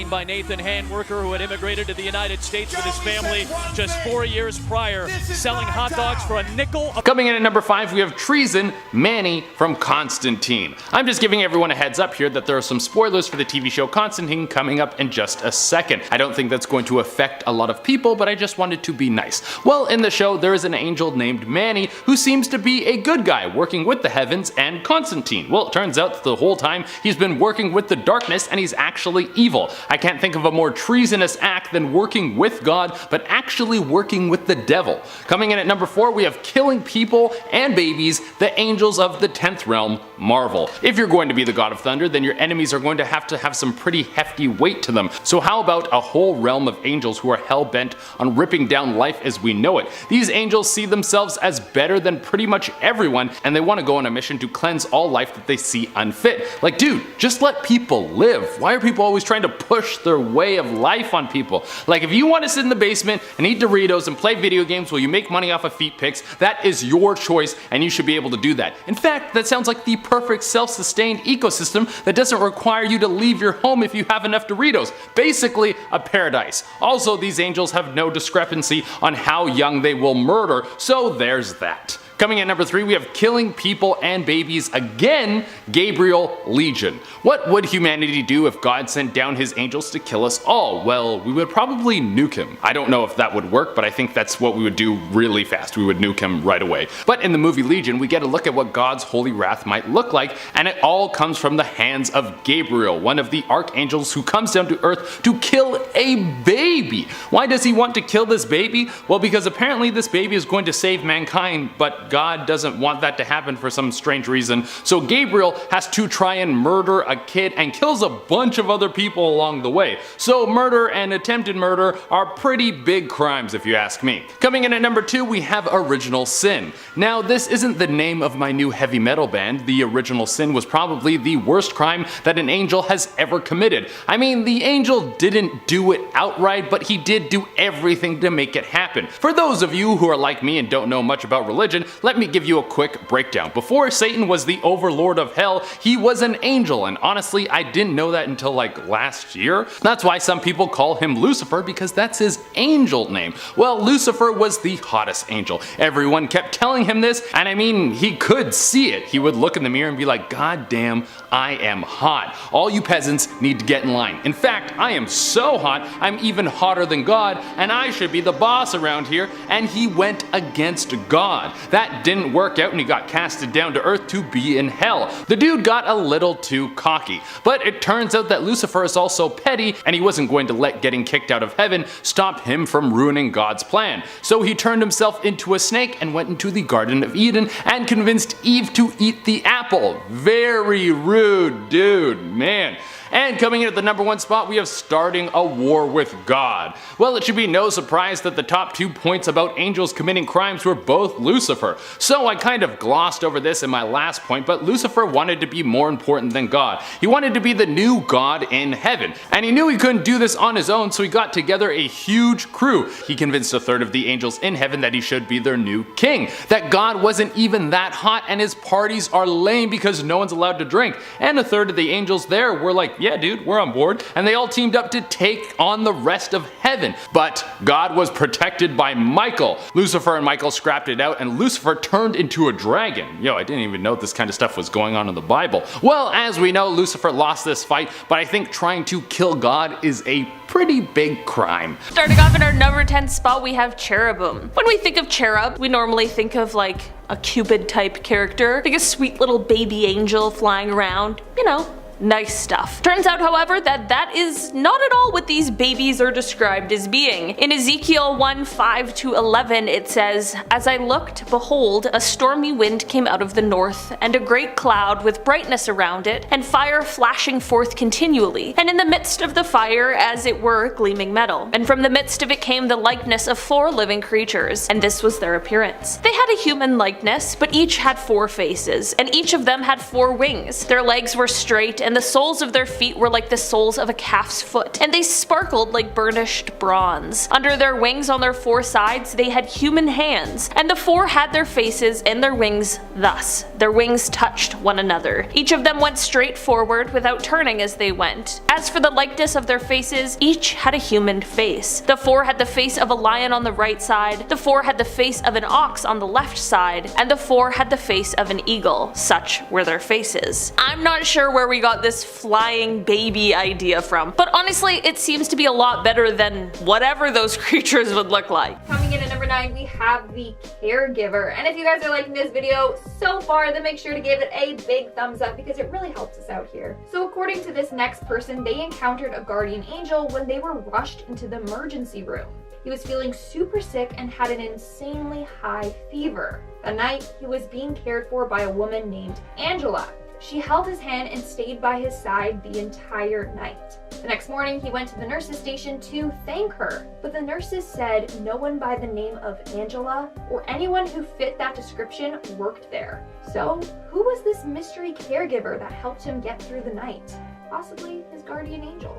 By Nathan Handworker, who had immigrated to the United States with his family just 4 years prior, selling hot dogs for a nickel. Coming in at number 5, we have Treason, MANNY from Constantine. I'm just giving everyone a heads up here that there are some spoilers for the TV show Constantine coming up in just a second. I don't think that's going to affect a lot of people, but I just wanted to be nice. Well, in the show, there is an angel named MANNY who seems to be a good guy working with the heavens and Constantine. Well, it turns out that the whole time he's been working with the darkness and he's actually evil. I can't think of a more treasonous act than working with God, but actually working with the devil. Coming in at number 4, we have killing people and babies, the angels of the 10th realm, Marvel. If you're going to be the god of thunder, then your enemies are going to have some pretty hefty weight to them. So how about a whole realm of angels who are hell-bent on ripping down life as we know it? These angels see themselves as better than pretty much everyone, and they want to go on a mission to cleanse all life that they see unfit. Like, dude, just let people live. Why are people always trying to push their way of life on people? Like, if you want to sit in the basement and eat Doritos and play video games while you make money off of feet pics, that is your choice and you should be able to do that. In fact, that sounds like the perfect self-sustained ecosystem that doesn't require you to leave your home if you have enough Doritos. Basically, a paradise. Also, these angels have no discrepancy on how young they will murder, so there's that. Coming at number 3, we have killing people and babies again, Gabriel Legion. What would humanity do if God sent down his angels to kill us all? Well, we would probably nuke him. I don't know if that would work, but I think that's what we would do really fast. We would nuke him right away. But in the movie Legion, we get a look at what God's holy wrath might look like, and it all comes from the hands of Gabriel, one of the archangels who comes down to earth to kill a baby. Why does he want to kill this baby? Well, because apparently this baby is going to save mankind, but God doesn't want that to happen for some strange reason. So Gabriel has to try and murder a kid and kills a bunch of other people along the way. So murder and attempted murder are pretty big crimes if you ask me. Coming in at number 2, we have Original Sin. Now, this isn't the name of my new heavy metal band. The Original Sin was probably the worst crime that an angel has ever committed. I mean, the angel didn't do it outright, but he did do everything to make it happen. For those of you who are like me and don't know much about religion, let me give you a quick breakdown. Before Satan was the overlord of hell, he was an angel, and honestly, I didn't know that until like last year. That's why some people call him Lucifer, because that's his angel name. Well, Lucifer was the hottest angel. Everyone kept telling him this, and I mean, he could see it. He would look in the mirror and be like, God damn, I am hot. All you peasants need to get in line. In fact, I am so hot, I'm even hotter than God, and I should be the boss around here, and he went against God. That that didn't work out and he got casted down to earth to be in hell. The dude got a little too cocky, but it turns out that Lucifer is also petty and he wasn't going to let getting kicked out of heaven stop him from ruining God's plan. So he turned himself into a snake and went into the Garden of Eden and convinced Eve to eat the apple. Very rude dude, man. And coming in at the number 1 spot, we have starting a war with God. Well, it should be no surprise that the top 2 points about angels committing crimes were both Lucifer. So I kind of glossed over this in my last point, but Lucifer wanted to be more important than God. He wanted to be the new God in heaven. And he knew he couldn't do this on his own, so he got together a huge crew. He convinced a third of the angels in heaven that he should be their new king. That God wasn't even that hot and his parties are lame because no one's allowed to drink. And a third of the angels there were like, yeah dude, we're on board, and they all teamed up to take on the rest of heaven. But God was protected by Michael. Lucifer and Michael scrapped it out and Lucifer turned into a dragon. Yo, I didn't even know this kind of stuff was going on in the Bible. Well, as we know, Lucifer lost this fight, but I think trying to kill God is a pretty big crime. Starting off in our number 10 spot, we have Cherubim. When we think of cherub, we normally think of like a Cupid type character, like a sweet little baby angel flying around, you know, nice stuff. Turns out, however, that is not at all what these babies are described as being. In Ezekiel 1:5-11, it says, "As I looked, behold, a stormy wind came out of the north, and a great cloud with brightness around it, and fire flashing forth continually, and in the midst of the fire, as it were, gleaming metal. And from the midst of it came the likeness of 4 living creatures, and this was their appearance. They had a human likeness, but each had 4 faces, and each of them had 4 wings. Their legs were straight, and the soles of their feet were like the soles of a calf's foot, and they sparkled like burnished bronze. Under their wings on their 4 sides they had human hands, and the 4 had their faces and their wings thus. Their wings touched one another. Each of them went straight forward without turning as they went. As for the likeness of their faces, each had a human face. The 4 had the face of a lion on the right side, the 4 had the face of an ox on the left side, and the 4 had the face of an eagle. Such were their faces." I'm not sure where we got this flying baby idea from, but honestly it seems to be a lot better than whatever those creatures would look like. Coming in at number 9, we have the Caregiver. And if you guys are liking this video so far, then make sure to give it a big thumbs up because it really helps us out here. So according to this next person, they encountered a guardian angel when they were rushed into the emergency room. He was feeling super sick and had an insanely high fever. That night, he was being cared for by a woman named Angela. She held his hand and stayed by his side the entire night. The next morning, he went to the nurse's station to thank her, but the nurses said no one by the name of Angela or anyone who fit that description worked there. So, who was this mystery caregiver that helped him get through the night? Possibly his guardian angel.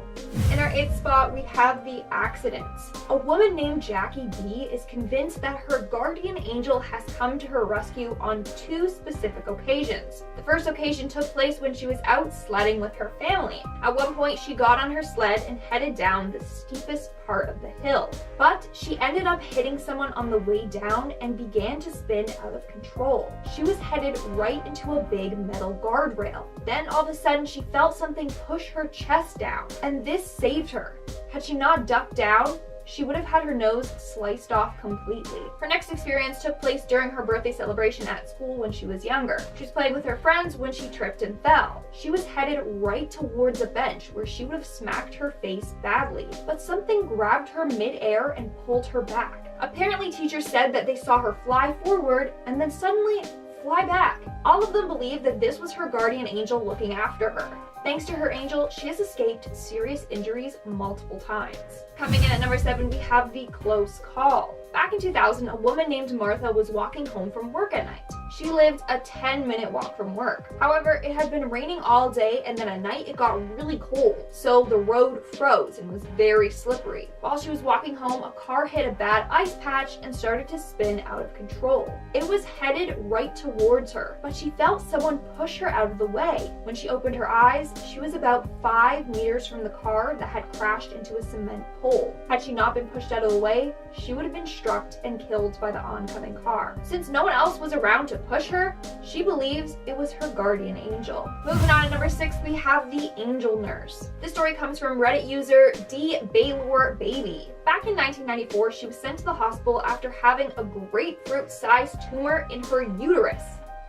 In our 8th spot, we have the accidents. A woman named Jackie B is convinced that her guardian angel has come to her rescue on 2 specific occasions. The first occasion took place when she was out sledding with her family. At one point, she got on her sled and headed down the steepest part of the hill, but she ended up hitting someone on the way down and began to spin out of control. She was headed right into a big metal guardrail. Then all of a sudden she felt something push her chest down, and this saved her. Had she not ducked down, she would have had her nose sliced off completely. Her next experience took place during her birthday celebration at school when she was younger. She was playing with her friends when she tripped and fell. She was headed right towards a bench where she would have smacked her face badly, but something grabbed her mid-air and pulled her back. Apparently, teachers said that they saw her fly forward and then suddenly fly back. All of them believed that this was her guardian angel looking after her. Thanks to her angel, she has escaped serious injuries multiple times. Coming in at number 7, we have the close call. Back in 2000, a woman named Martha was walking home from work at night. She lived a 10-minute walk from work. However, it had been raining all day and then at night it got really cold, so the road froze and was very slippery. While she was walking home, a car hit a bad ice patch and started to spin out of control. It was headed right towards her, but she felt someone push her out of the way. When she opened her eyes, she was about 5 meters from the car that had crashed into a cement pole. Had she not been pushed out of the way, she would have been struck and killed by the oncoming car. Since no one else was around to push her, she believes it was her guardian angel. Moving on to number 6, we have the angel nurse. This story comes from Reddit user D_Baby. Back in 1994, she was sent to the hospital after having a grapefruit-sized tumor in her uterus.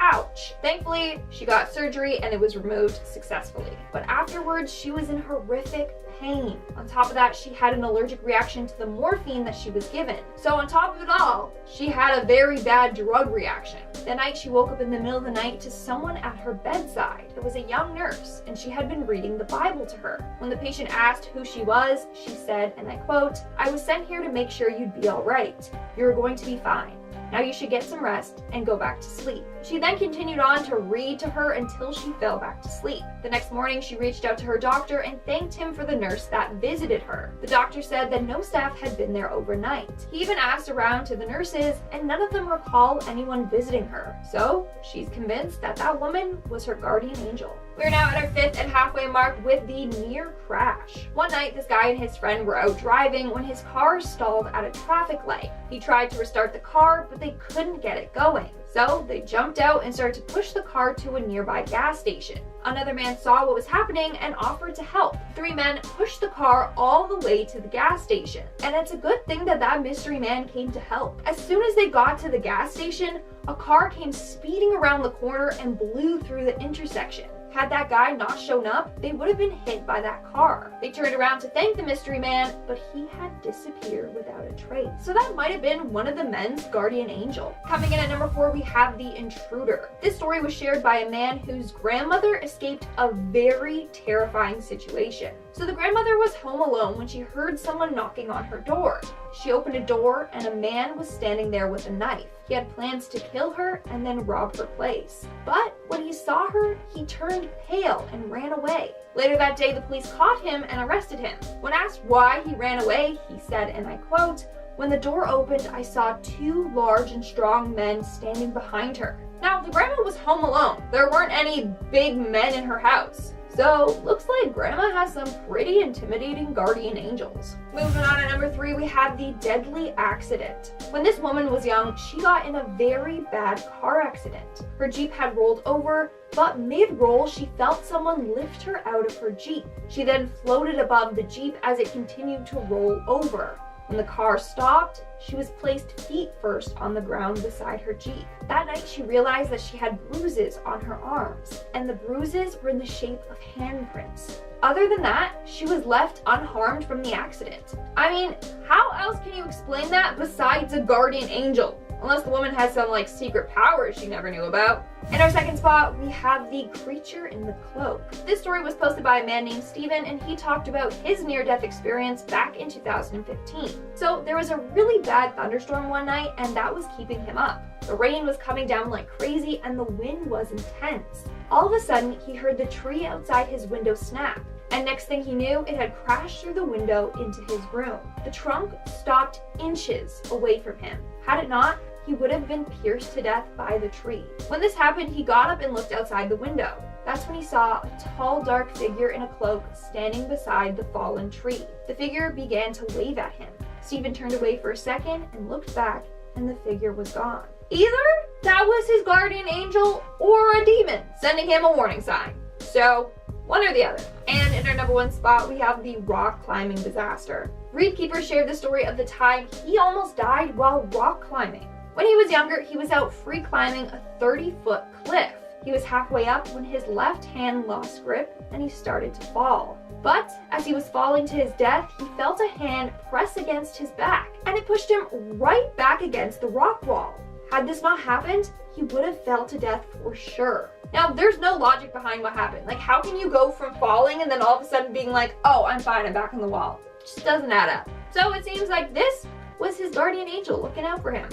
Ouch. Thankfully, she got surgery and it was removed successfully. But afterwards, she was in horrific pain. On top of that, she had an allergic reaction to the morphine that she was given. So on top of it all, she had a very bad drug reaction. That night, she woke up in the middle of the night to someone at her bedside. It was a young nurse, and she had been reading the Bible to her. When the patient asked who she was, she said, and I quote, "I was sent here to make sure you'd be all right. You're going to be fine. Now you should get some rest and go back to sleep." She then continued on to read to her until she fell back to sleep. The next morning, she reached out to her doctor and thanked him for the nurse that visited her. The doctor said that no staff had been there overnight. He even asked around to the nurses, and none of them recall anyone visiting her. So she's convinced that that woman was her guardian angel. We're now at our 5th and halfway mark with the near crash. One night, this guy and his friend were out driving when his car stalled at a traffic light. He tried to restart the car, but they couldn't get it going. So they jumped out and started to push the car to a nearby gas station. Another man saw what was happening and offered to help. 3 men pushed the car all the way to the gas station. And it's a good thing that that mystery man came to help. As soon as they got to the gas station, a car came speeding around the corner and blew through the intersection. Had that guy not shown up, they would have been hit by that car. They turned around to thank the mystery man, but he had disappeared without a trace. So that might have been one of the men's guardian angel. Coming in at number 4, we have the intruder. This story was shared by a man whose grandmother escaped a very terrifying situation. So the grandmother was home alone when she heard someone knocking on her door. She opened a door and a man was standing there with a knife. He had plans to kill her and then rob her place. But when he saw her, he turned pale and ran away. Later that day, the police caught him and arrested him. When asked why he ran away, he said, and I quote, "When the door opened, I saw 2 large and strong men standing behind her." Now, the grandma was home alone. There weren't any big men in her house. So, looks like Grandma has some pretty intimidating guardian angels. Moving on to number 3, we have the deadly accident. When this woman was young, she got in a very bad car accident. Her Jeep had rolled over, but mid-roll, she felt someone lift her out of her Jeep. She then floated above the Jeep as it continued to roll over. When the car stopped, she was placed feet first on the ground beside her Jeep. That night, she realized that she had bruises on her arms, and the bruises were in the shape of handprints. Other than that, she was left unharmed from the accident. I mean, how else can you explain that besides a guardian angel? Unless the woman has some like secret powers she never knew about. In our second spot, we have the creature in the cloak. This story was posted by a man named Steven, and he talked about his near-death experience back in 2015. So there was a really bad thunderstorm one night, and that was keeping him up. The rain was coming down like crazy, and the wind was intense. All of a sudden, he heard the tree outside his window snap. And next thing he knew, it had crashed through the window into his room. The trunk stopped inches away from him. Had it not, he would have been pierced to death by the tree. When this happened, he got up and looked outside the window. That's when he saw a tall, dark figure in a cloak standing beside the fallen tree. The figure began to wave at him. Stephen turned away for a second and looked back, and the figure was gone. Either that was his guardian angel or a demon sending him a warning sign. So, one or the other. And in our number 1 spot, we have the rock climbing disaster. Reed Keeper shared the story of the time he almost died while rock climbing. When he was younger, he was out free climbing a 30-foot cliff. He was halfway up when his left hand lost grip and he started to fall. But as he was falling to his death, he felt a hand press against his back, and it pushed him right back against the rock wall. Had this not happened, he would have fell to death for sure. Now, there's no logic behind what happened. Like, how can you go from falling and then all of a sudden being like, oh, I'm fine, I'm back on the wall? It just doesn't add up. So it seems like this was his guardian angel looking out for him.